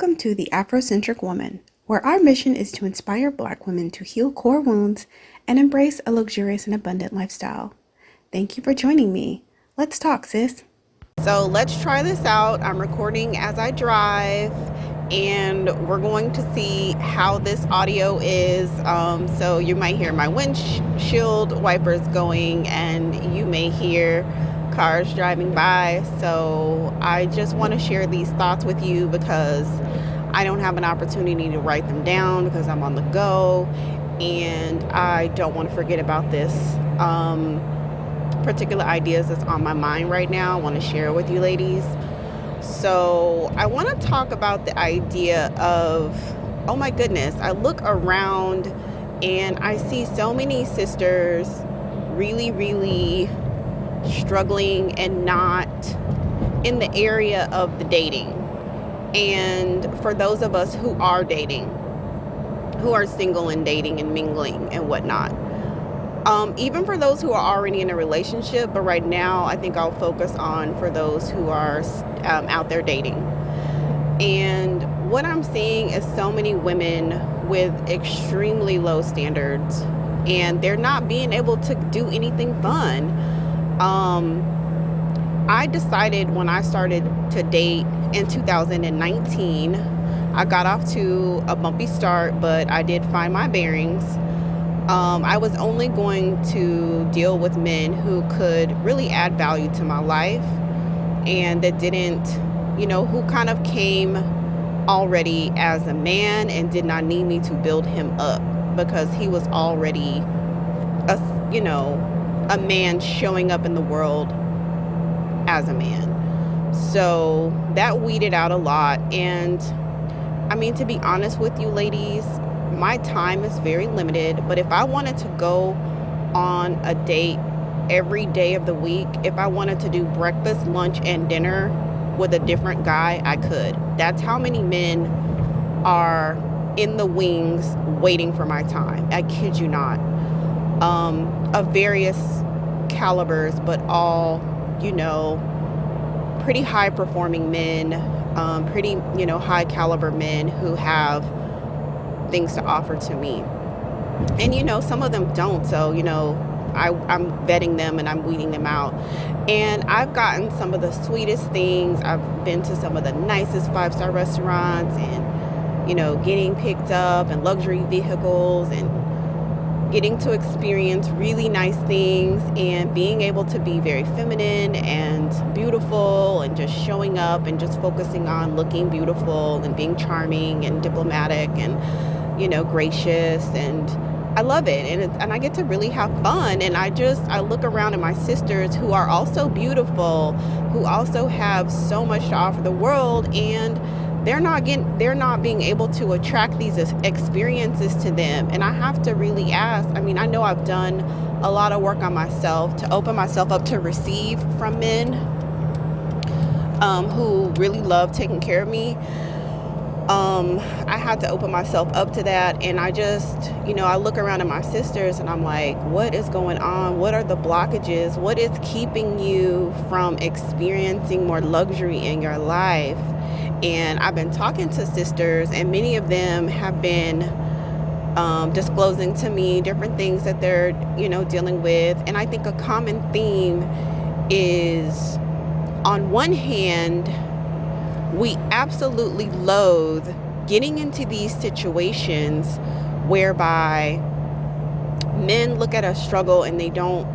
Welcome to the AfroCentric Woman, where our mission is to inspire Black women to heal core wounds and embrace a luxurious and abundant lifestyle. Thank you for joining me. Let's talk, sis. So let's try this out. I'm recording as I drive, and we're going to see how this audio is. So you might hear my windshield wipers going, and you may hear cars driving by. So I just want to share these thoughts with you because I don't have an opportunity to write them down because I'm on the go, and I don't want to forget about this particular ideas that's on my mind right now. I want to share it with you ladies. So I want to talk about the idea of, oh my goodness, I look around and I see so many sisters really struggling and not in the area of the dating. And for those of us who are dating, who are single and dating and mingling and whatnot, even for those who are already in a relationship, but right now I think I'll focus on for those who are out there dating. And what I'm seeing is so many women with extremely low standards, and they're not being able to do anything fun. I decided when I started to date in 2019, I got off to a bumpy start, but I did find my bearings. I was only going to deal with men who could really add value to my life and that didn't, who kind of came already as a man and did not need me to build him up because he was already a man showing up in the world as a man. So that weeded out a lot. And I mean, to be honest with you ladies, my time is very limited, but if I wanted to go on a date every day of the week, if I wanted to do breakfast, lunch, and dinner with a different guy, I could. That's how many men are in the wings waiting for my time. I kid you not. Of various calibers, but all, pretty high performing men, pretty, high caliber men who have things to offer to me. And some of them don't, so I'm vetting them and I'm weeding them out. And I've gotten some of the sweetest things. I've been to some of the nicest 5-star restaurants and getting picked up in luxury vehicles and getting to experience really nice things and being able to be very feminine and beautiful and just showing up and just focusing on looking beautiful and being charming and diplomatic and gracious, and I love it, and I get to really have fun. And I look around at my sisters who are also beautiful, who also have so much to offer the world, and they're not being able to attract these experiences to them. And I have to really ask. I mean, I know I've done a lot of work on myself to open myself up to receive from men who really love taking care of me. I had to open myself up to that, and I just, I look around at my sisters and I'm like, what is going on? What are the blockages? What is keeping you from experiencing more luxury in your life? And I've been talking to sisters, and many of them have been disclosing to me different things that they're, dealing with. And I think a common theme is, on one hand, we absolutely loathe getting into these situations whereby men look at us struggle and they don't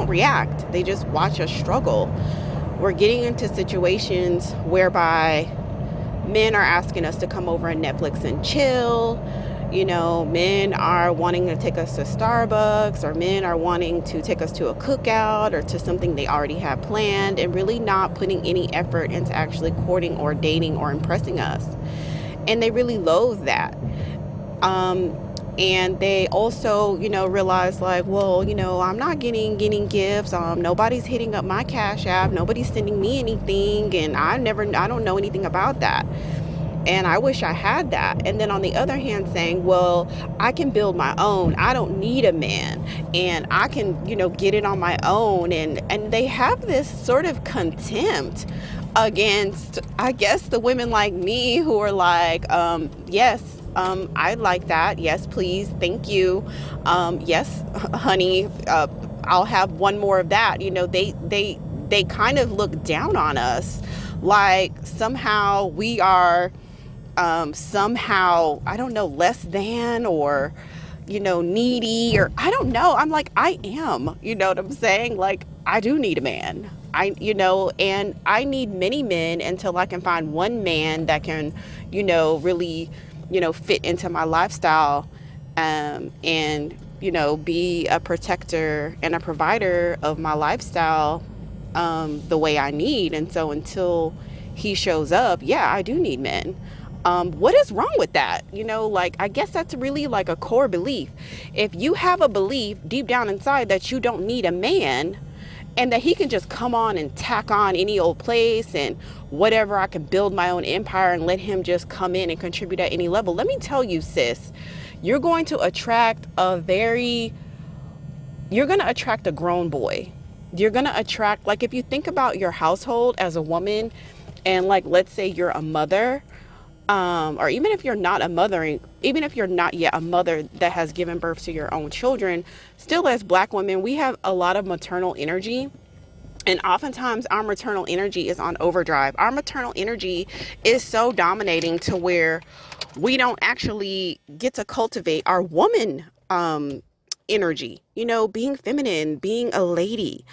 react. They just watch us struggle. We're getting into situations whereby men are asking us to come over and Netflix and chill. Men are wanting to take us to Starbucks, or men are wanting to take us to a cookout or to something they already have planned, and really not putting any effort into actually courting or dating or impressing us. And they really loathe that. And they also, realize like, well, I'm not getting gifts. Nobody's hitting up my Cash App. Nobody's sending me anything. And I don't know anything about that. And I wish I had that. And then on the other hand, saying, well, I can build my own. I don't need a man. And I can, get it on my own. And they have this sort of contempt against, I guess, the women like me who are like, yes, I like that. Yes, please. Thank you. Yes, honey, I'll have one more of that. They kind of look down on us, like somehow we are, somehow, I don't know, less than, or needy, or I don't know. I'm like, I am, you know what I'm saying? Like, I do need a man. And I need many men until I can find one man that can, really, fit into my lifestyle, and, be a protector and a provider of my lifestyle, the way I need. And so until he shows up, yeah, I do need men. What is wrong with that? Like, I guess that's really like a core belief. If you have a belief deep down inside that you don't need a man, and that he can just come on and tack on any old place and whatever, I can build my own empire and let him just come in and contribute at any level. Let me tell you, sis, you're going to attract you're going to attract a grown boy. You're going to attract, like, if you think about your household as a woman, and like, let's say you're a mother, or even if you're not a mother, even if you're not yet a mother that has given birth to your own children, still, as Black women, we have a lot of maternal energy. And oftentimes our maternal energy is on overdrive. Our maternal energy is so dominating to where we don't actually get to cultivate our woman, energy, being feminine, being a lady.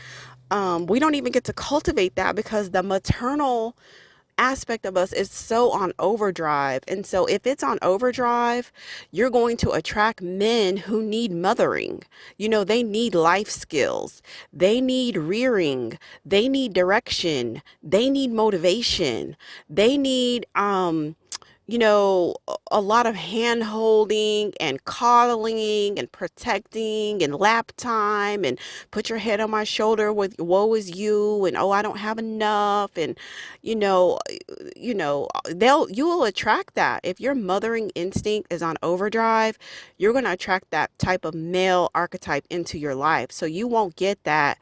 We don't even get to cultivate that because the maternal aspect of us is so on overdrive. And so if it's on overdrive, you're going to attract men who need mothering. They need life skills. They need rearing. They need direction. They need motivation. They need, a lot of hand holding and coddling and protecting and lap time and put your head on my shoulder with woe is you, and oh, I don't have enough. And, you know, you will attract that. If your mothering instinct is on overdrive, you're going to attract that type of male archetype into your life. So you won't get that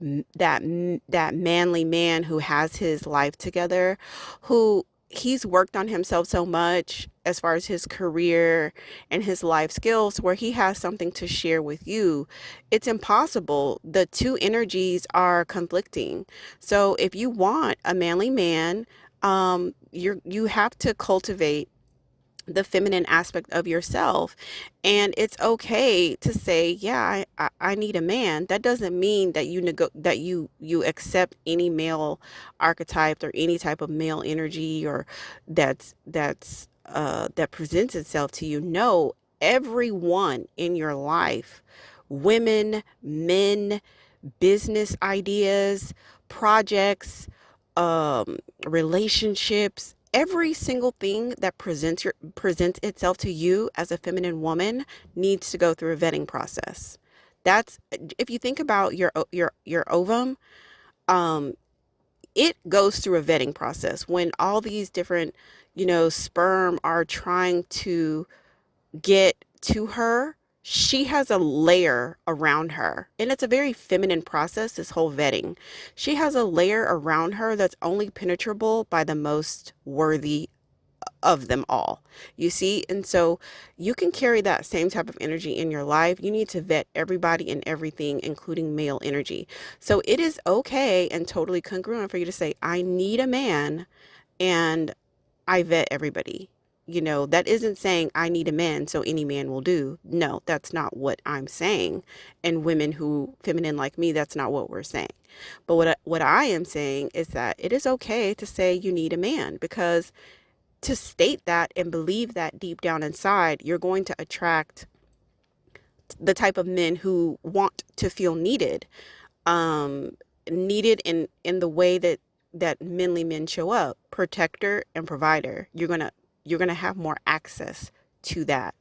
manly man who has his life together, who he's worked on himself so much as far as his career and his life skills, where he has something to share with you. It's impossible. The two energies are conflicting. So if you want a manly man, you have to cultivate the feminine aspect of yourself. And it's okay to say, yeah, I need a man. That doesn't mean that you accept any male archetype or any type of male energy, or that presents itself to you. No, everyone in your life, women, men, business ideas, projects, relationships, every single thing that presents itself to you as a feminine woman needs to go through a vetting process. That's, if you think about your ovum, um, it goes through a vetting process when all these different, sperm are trying to get to her. She has a layer around her, and it's a very feminine process, this whole vetting. She has a layer around her that's only penetrable by the most worthy of them all, you see. And so you can carry that same type of energy in your life. You need to vet everybody and everything, including male energy. So it is okay and totally congruent for you to say, I need a man, and I vet everybody. That isn't saying I need a man so any man will do. No, that's not what I'm saying. And women who feminine like me, that's not what we're saying. But what I am saying is that it is okay to say you need a man, because to state that and believe that deep down inside, you're going to attract the type of men who want to feel needed, needed in the way that manly men show up, protector and provider. You're gonna have more access to that.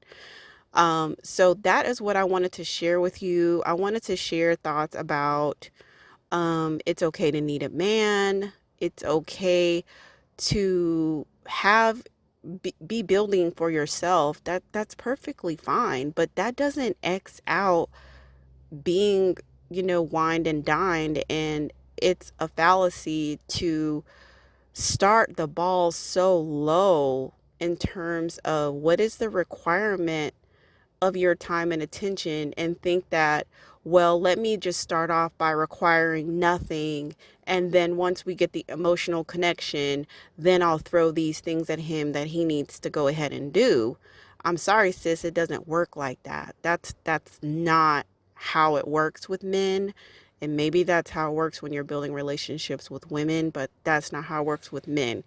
So that is what I wanted to share with you. I wanted to share thoughts about, it's okay to need a man. It's okay to be building for yourself. That's perfectly fine, but that doesn't X out being, wined and dined. And it's a fallacy to start the ball so low in terms of what is the requirement of your time and attention, and think that, well, let me just start off by requiring nothing. And then once we get the emotional connection, then I'll throw these things at him that he needs to go ahead and do. I'm sorry, sis, it doesn't work like that. That's not how it works with men. And maybe that's how it works when you're building relationships with women, but that's not how it works with men.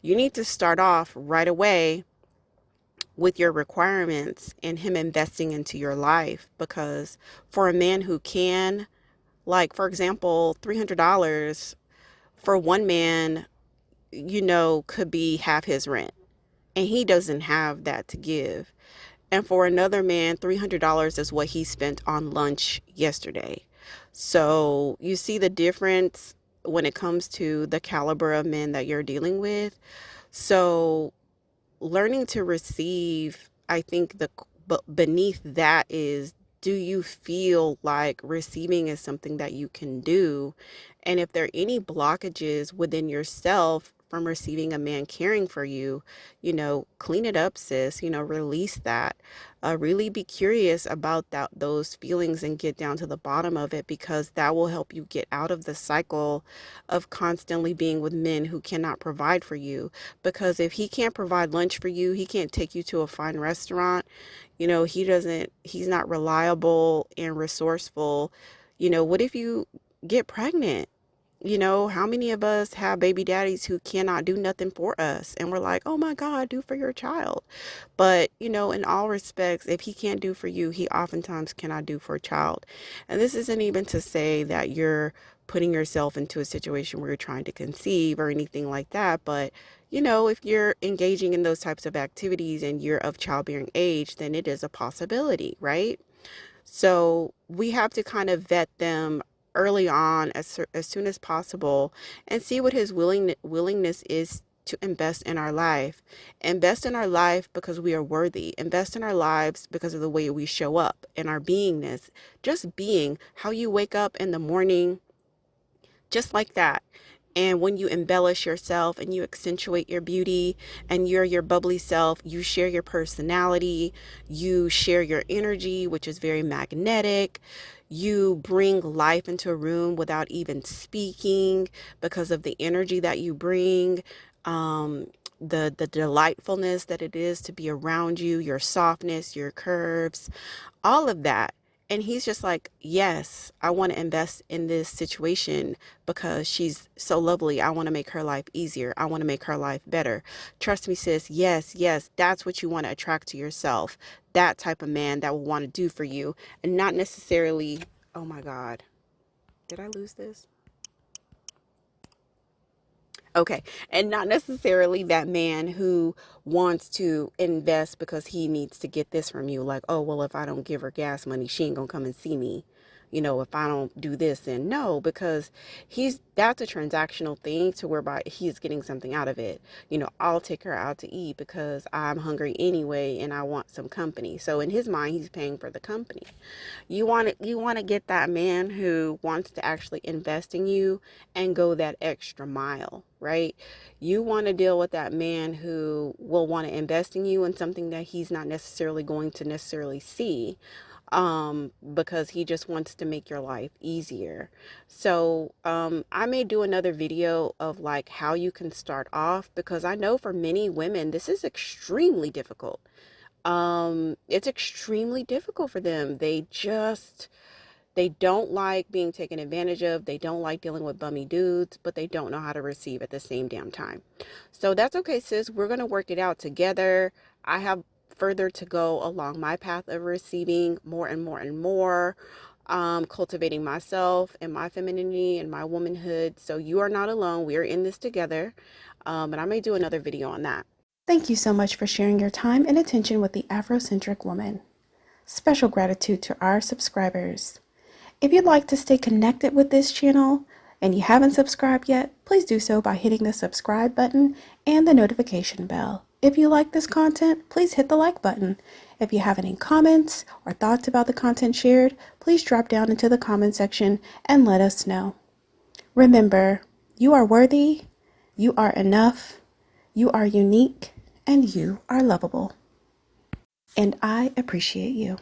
You need to start off right away with your requirements and him investing into your life, because for a man who can, like, for example, $300 for one man, could be half his rent, and he doesn't have that to give. And for another man, $300 is what he spent on lunch yesterday. So you see the difference when it comes to the caliber of men that you're dealing with. So learning to receive, I think beneath that is, do you feel like receiving is something that you can do? And if there are any blockages within yourself from receiving a man caring for you, clean it up, sis, release that. Really be curious about those feelings and get down to the bottom of it, because that will help you get out of the cycle of constantly being with men who cannot provide for you. Because if he can't provide lunch for you, he can't take you to a fine restaurant, he's not reliable and resourceful. What if you get pregnant? How many of us have baby daddies who cannot do nothing for us? And we're like, oh my God, do for your child. But, in all respects, if he can't do for you, he oftentimes cannot do for a child. And this isn't even to say that you're putting yourself into a situation where you're trying to conceive or anything like that. But, if you're engaging in those types of activities and you're of childbearing age, then it is a possibility, right? So we have to kind of vet them early on, as soon as possible, and see what his willingness is to invest in our life. Invest in our life because we are worthy. Invest in our lives because of the way we show up and our beingness. Just being, how you wake up in the morning, just like that. And when you embellish yourself and you accentuate your beauty and you're your bubbly self, you share your personality, you share your energy, which is very magnetic. You bring life into a room without even speaking, because of the energy that you bring, the delightfulness that it is to be around you, your softness, your curves, all of that. And he's just like, yes, I want to invest in this situation because she's so lovely. I want to make her life easier. I want to make her life better. Trust me, sis. Yes, yes, that's what you want to attract to yourself. That type of man that will want to do for you, and not necessarily, oh my God, did I lose this? Okay. And not necessarily that man who wants to invest because he needs to get this from you. Like, oh, well, if I don't give her gas money, she ain't gonna come and see me. If I don't do this, then no, because that's a transactional thing to whereby he's getting something out of it. I'll take her out to eat because I'm hungry anyway and I want some company. So in his mind, he's paying for the company. You want to get that man who wants to actually invest in you and go that extra mile, right? You want to deal with that man who will want to invest in you in something that he's not necessarily going to necessarily see, because he just wants to make your life easier. So I may do another video of like how you can start off, because I know for many women this is extremely difficult. It's extremely difficult for them. They don't like being taken advantage of. They don't like dealing with bummy dudes, but they don't know how to receive at the same damn time. So that's okay, sis. We're going to work it out together. I have further to go along my path of receiving more and more and more, cultivating myself and my femininity and my womanhood. So you are not alone. We are in this together. And I may do another video on that. Thank you so much for sharing your time and attention with the Afrocentric Woman. Special gratitude to our subscribers. If you'd like to stay connected with this channel and you haven't subscribed yet, please do so by hitting the subscribe button and the notification bell. If you like this content, please hit the like button. If you have any comments or thoughts about the content shared, please drop down into the comment section and let us know. Remember, you are worthy, You are enough, you are unique, and you are lovable. And I appreciate you.